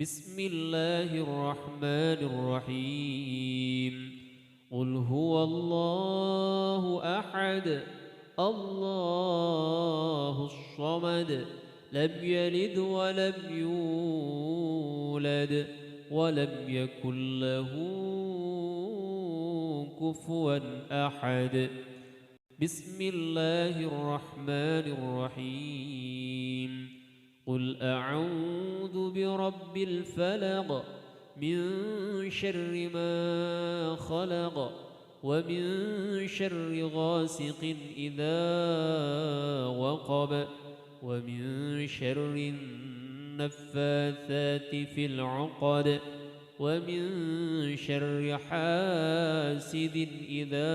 بسم الله الرحمن الرحيم. قل هو الله أحد الله الصمد لم يلد ولم يولد ولم يكن له كفوا أحد. بسم الله الرحمن الرحيم. قل أعوذ برب الفلق من شر ما خلق ومن شر غاسق إذا وقب ومن شر النفاثات في العقد ومن شر حاسد إذا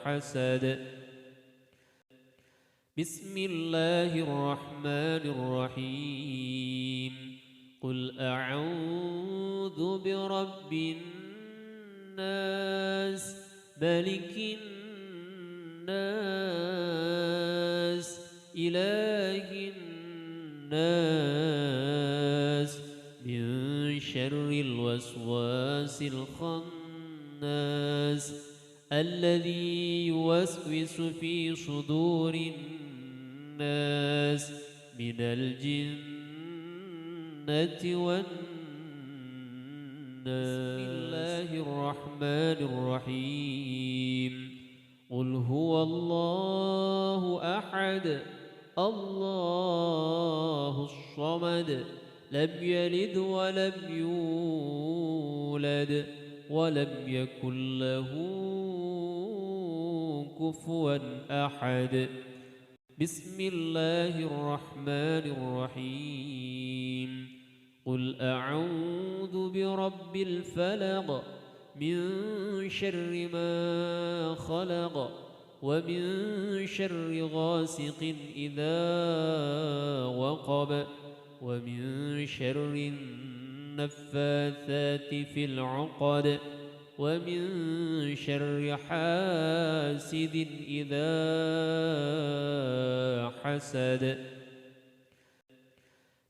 حسد. بسم الله الرحمن الرحيم. قل أعوذ برب الناس ملك الناس إله الناس من شر الوسواس الخناس الذي يوسوس في صدور الناس من الجنة والناس. بسم الله الرحمن الرحيم. قل هو الله أحد الله الصمد لم يلد ولم يولد ولم يكن له كفوا أحد. بسم الله الرحمن الرحيم. قل أعوذ برب الفلق من شر ما خلق ومن شر غاسق إذا وقب ومن شر النفاثات في العقد ومن شر حاسد إذا حسد.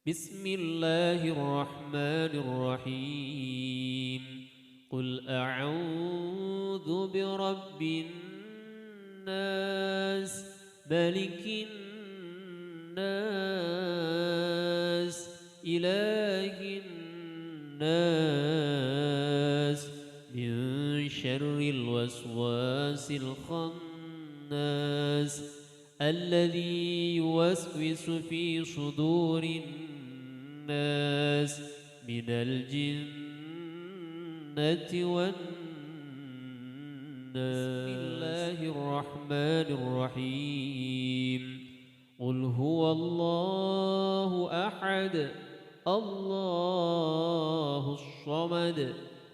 بسم الله الرحمن الرحيم. قل أعوذ برب الناس ملك الناس إله الناس من شر الوسواس الخناس الذي يوسوس في صدور الناس من الجنة والناس. بسم الله الرحمن الرحيم. قل هو الله أحد الله الصمد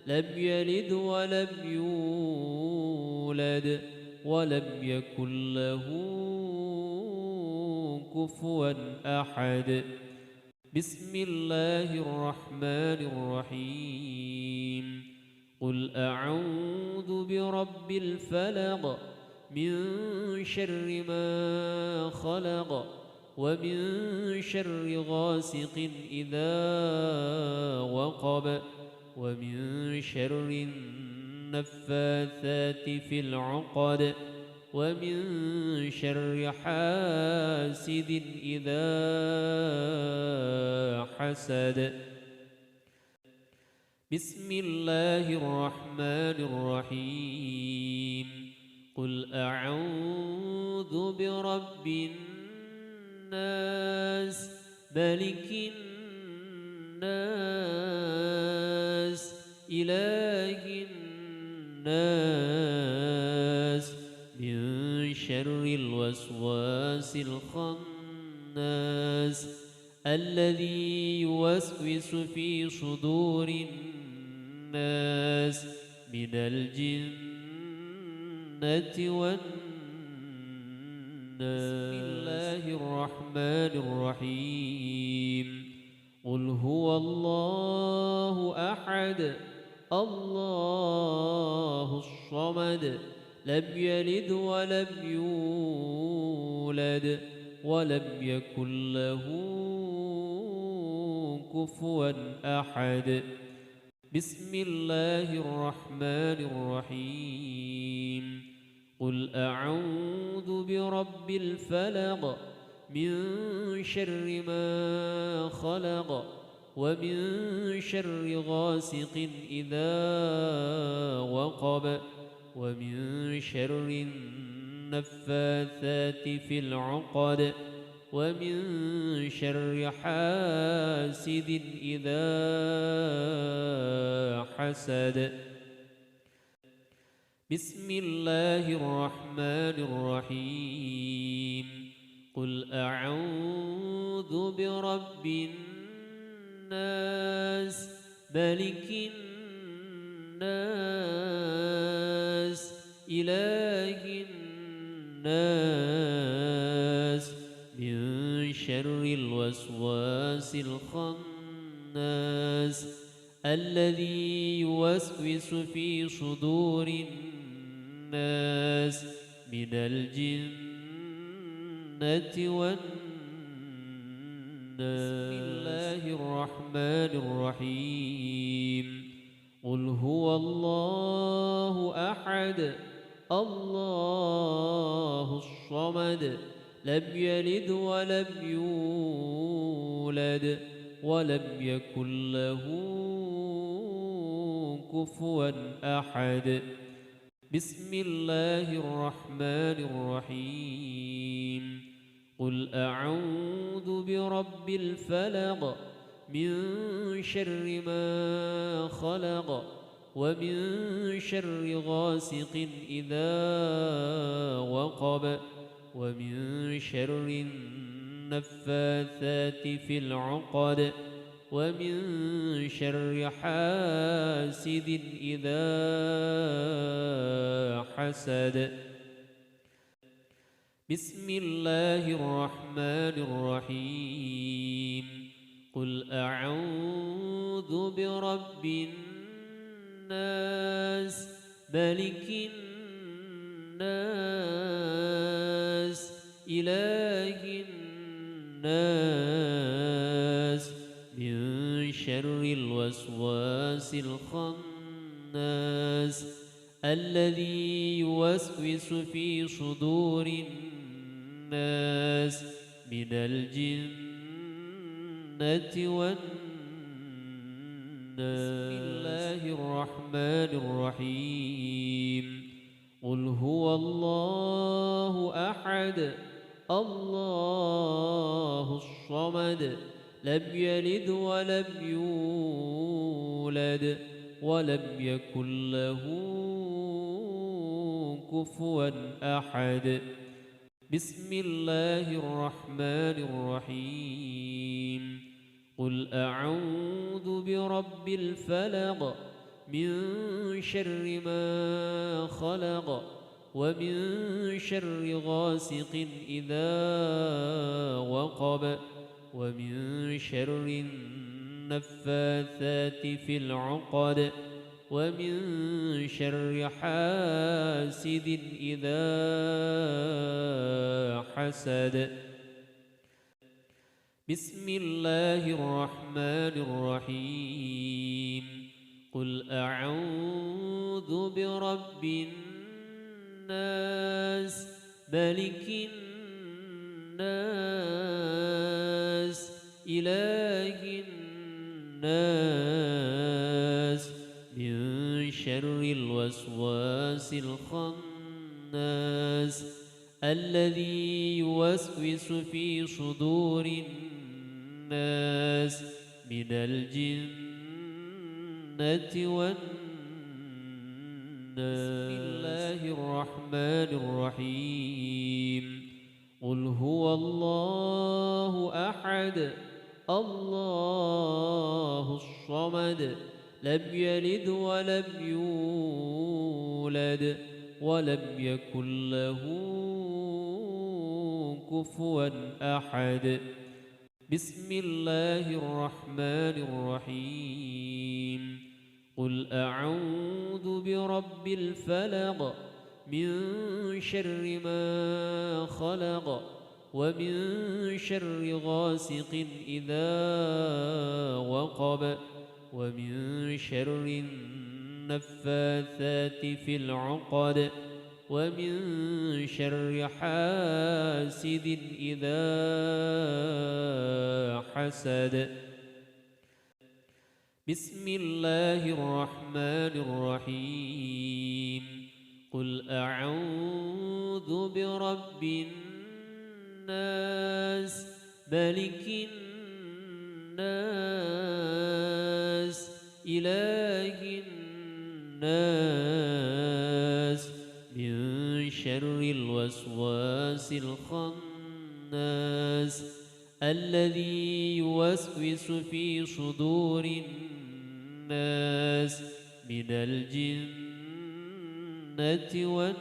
لم يلد ولم يولد ولم يكن له كفوا أحد. بسم الله الرحمن الرحيم. قل أعوذ برب الفلق من شر ما خلق ومن شر غاسق إذا وقب ومن شر النفاثات في العقد ومن شر حاسد إذا حسد. بسم الله الرحمن الرحيم. قل أعوذ برب الناس ملك الناس إله الناس من شر الوسواس الخناس الذي يوسوس في صدور الناس من الجنة والناس. بسم الله الرحمن الرحيم. قل هو الله أحد الله الصمد لم يلد ولم يولد ولم يكن له كفوا أحد بسم الله الرحمن الرحيم قل أعوذ برب الفلق من شر ما خلق ومن شر غاسق إذا وقب ومن شر النفاثات في العقد ومن شر حاسد إذا حسد بسم الله الرحمن الرحيم قل أعوذ برب الناس ملك الناس إله الناس من شر الوسواس الخناس الذي يوسوس في صدور الناس من الجنة والناس بسم الله الرحمن الرحيم قل هو الله أحد الله الصمد لم يلد ولم يولد ولم يكن له كفوا أحد بسم الله الرحمن الرحيم قل أعوذ برب الفلق من شر ما خلق ومن شر غاسق إذا وقب ومن شر النفاثات في العقد ومن شر حاسد إذا حسد بسم الله الرحمن الرحيم قل أعوذ برب الناس ملك الناس إله الناس من شر الوسواس الخناس الذي يوسوس في صدور الناس من الجنة والناس بسم الله الرحمن الرحيم قل هو الله أحد الله الصمد لم يلد ولم يولد ولم يكن له كفوا أحد بسم الله الرحمن الرحيم قل أعوذ برب الفلق من شر ما خلق ومن شر غاسق إذا وقب ومن شر النفاثات في العقد ومن شر حاسد إذا حسد بسم الله الرحمن الرحيم قل أعوذ برب الناس ملك الناس إله الناس من شر الوسواس الخناس الذي يوسوس في صدور الناس من الجنة والناس بسم الله الرحمن الرحيم قل هو الله أحد الله الصمد لم يلد ولم يولد ولم يكن له كفوا أحد بسم الله الرحمن الرحيم قل أعوذ برب الفلق من شر ما خلق ومن شر غاسق إذا وقب ومن شر النفاثات في العقد ومن شر حاسد إذا حسد. بسم الله الرحمن الرحيم. قل أعوذ برب الناس ملك الناس إله الناس من شر الوسواس الخناس الذي يوسوس في صدور الناس من الجنة والناس.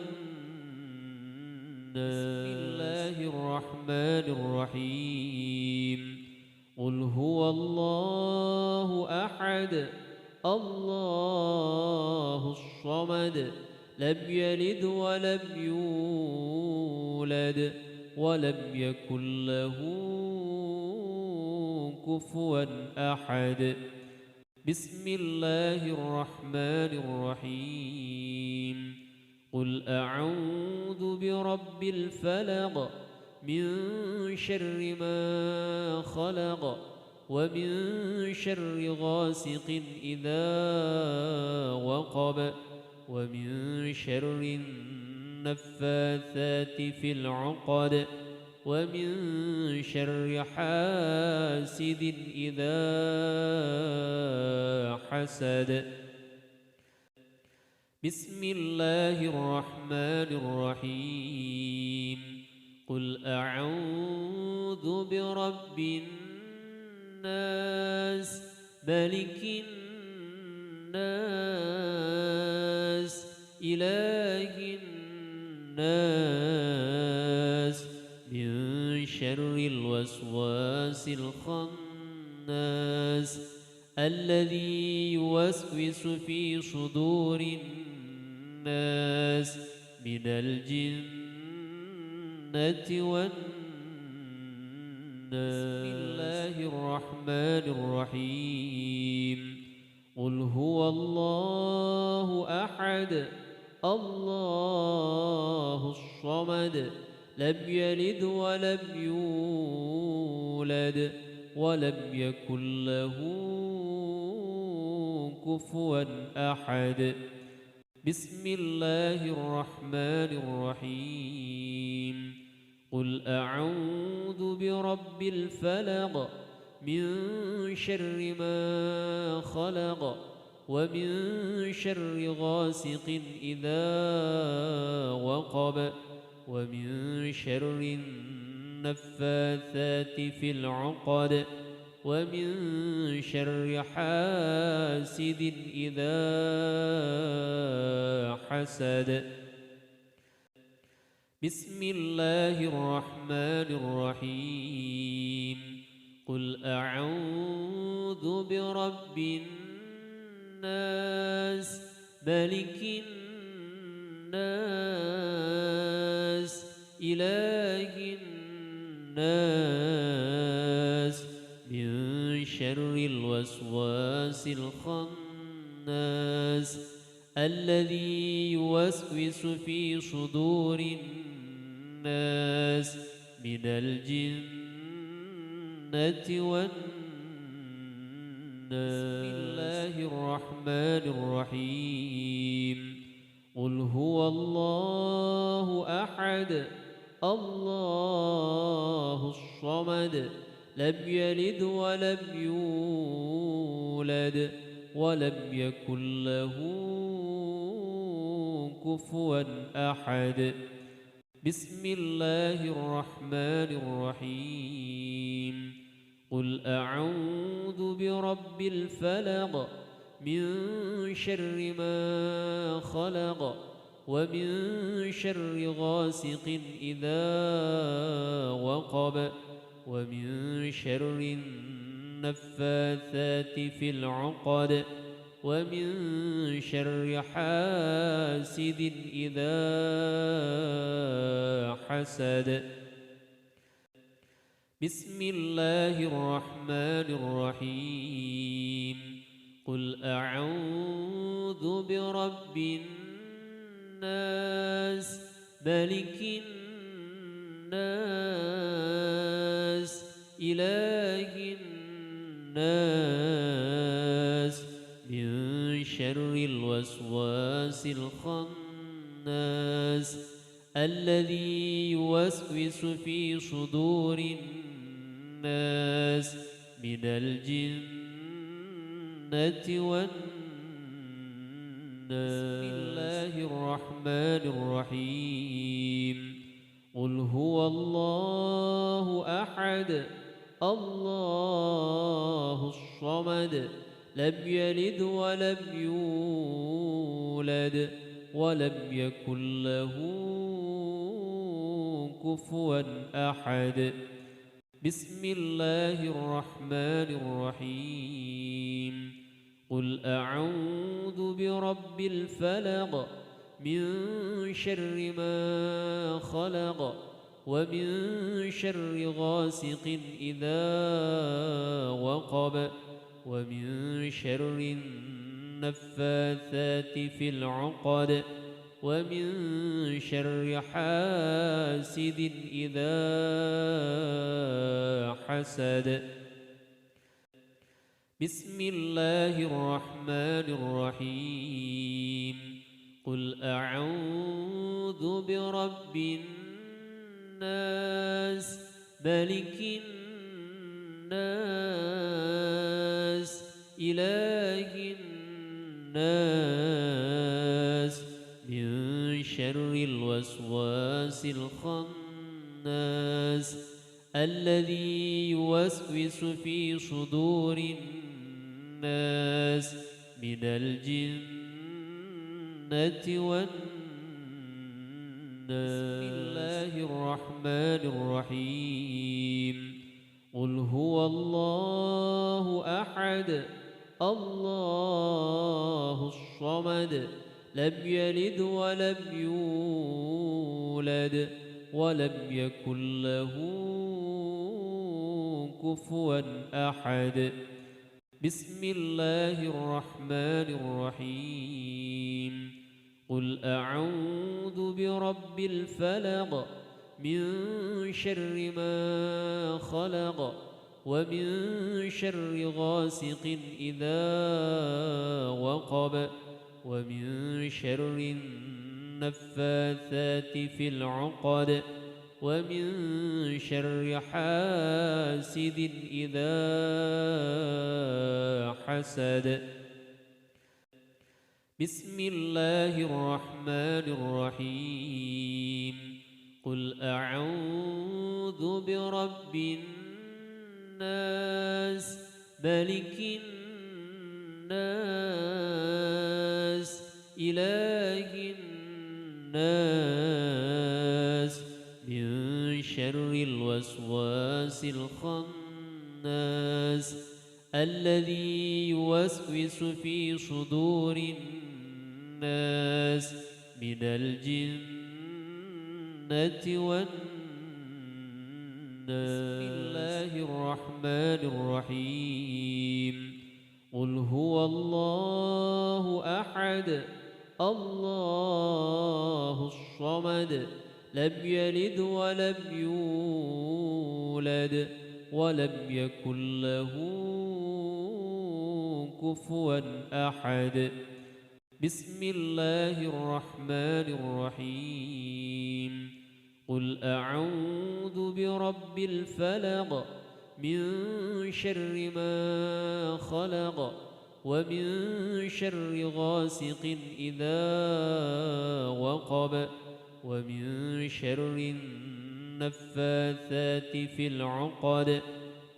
بسم الله الرحمن الرحيم. قل هو الله أحد الله الصمد لم يلد ولم يولد ولم يكن له كفوا أحد. بسم الله الرحمن الرحيم. قل أعوذ برب الفلق من شر ما خلق ومن شر غاسق إذا وقب ومن شر النفاثات في العقد ومن شر حاسد إذا حسد. بسم الله الرحمن الرحيم. قل أعوذ برب الناس ملك الناس إله الناس من شر الوسواس الخناس الذي يوسوس في صدور الناس من الجنة والناس. بسم الله الرحمن الرحيم. قل هو الله أحد الله الصمد لم يلد ولم يولد ولم يكن له كفوا أحد. بسم الله الرحمن الرحيم. قل أعوذ برب الفلق من شر ما خلق ومن شر غاسق إذا وقب ومن شر النفاثات في العقد ومن شر حاسد إذا حسد. بسم الله الرحمن الرحيم. قل أعوذ برب الناس ملك الناس إله الناس من شر الوسواس الخناس الذي يوسوس في صدور الناس من الجنة والناس. بسم الله الرحمن الرحيم. قل هو الله أحد الله الصمد لم يلد ولم يولد ولم يكن له كفوا أحد. بسم الله الرحمن الرحيم. قل أعوذ برب الفلق من شر ما خلق ومن شر غاسق إذا وقب ومن شر النفاثات في العقد ومن شر حاسد إذا حسد. بسم الله الرحمن الرحيم قل أعوذ برب الناس ملك الناس إله الناس من شر الوسواس الخناس الذي يوسوس في صدور الناس من الجنة والناس. بسم الله الرحمن الرحيم قل هو الله أحد الله الصمد لم يلد ولم يولد ولم يكن له كفوا أحد. بسم الله الرحمن الرحيم قل أعوذ برب الفلق من شر ما خلق ومن شر غاسق إذا وقب ومن شر النفاثات في العقد ومن شر حاسد إذا حسد. بسم الله الرحمن الرحيم قل أعوذ برب الناس ملك الناس إله الناس من شر الوسواس الخناس الذي يوسوس في صدور الناس من الجنة والناس. بسم الله الرحمن الرحيم قل هو الله أحد الله الصمد لم يلد ولم يولد ولم يكن له كفوا أحد. بسم الله الرحمن الرحيم قل أعوذ برب الفلق من شر ما خلق ومن شر غاسق إذا وقب ومن شر النفاثات في العقد ومن شر حاسد إذا حسد. بسم الله الرحمن الرحيم قل أعوذ برب الناس ملك الناس إله الناس من شر الوسواس الخناس الذي يوسوس في صدور الناس من الجنة والناس. بسم الله الرحمن الرحيم قل هو الله أحد الله الصمد لم يلد ولم يولد ولم يكن له كفوا أحد. بسم الله الرحمن الرحيم قل أعوذ برب الفلق من شر ما خلق ومن شر غاسق إذا وقب ومن شر النفاثات في العقد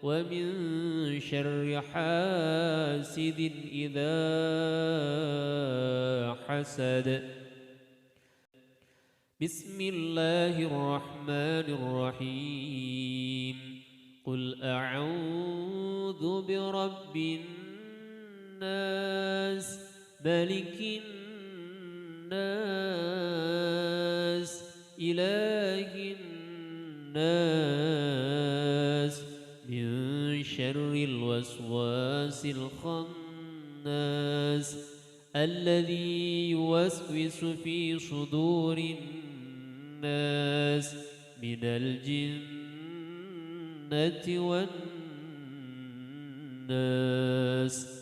ومن شر حاسد إذا حسد. بسم الله الرحمن الرحيم قل أعوذ برب الناس ملك الناس إله الناس شر الوسواس الخناس الذي يوسوس في صدور الناس من الجنة والناس.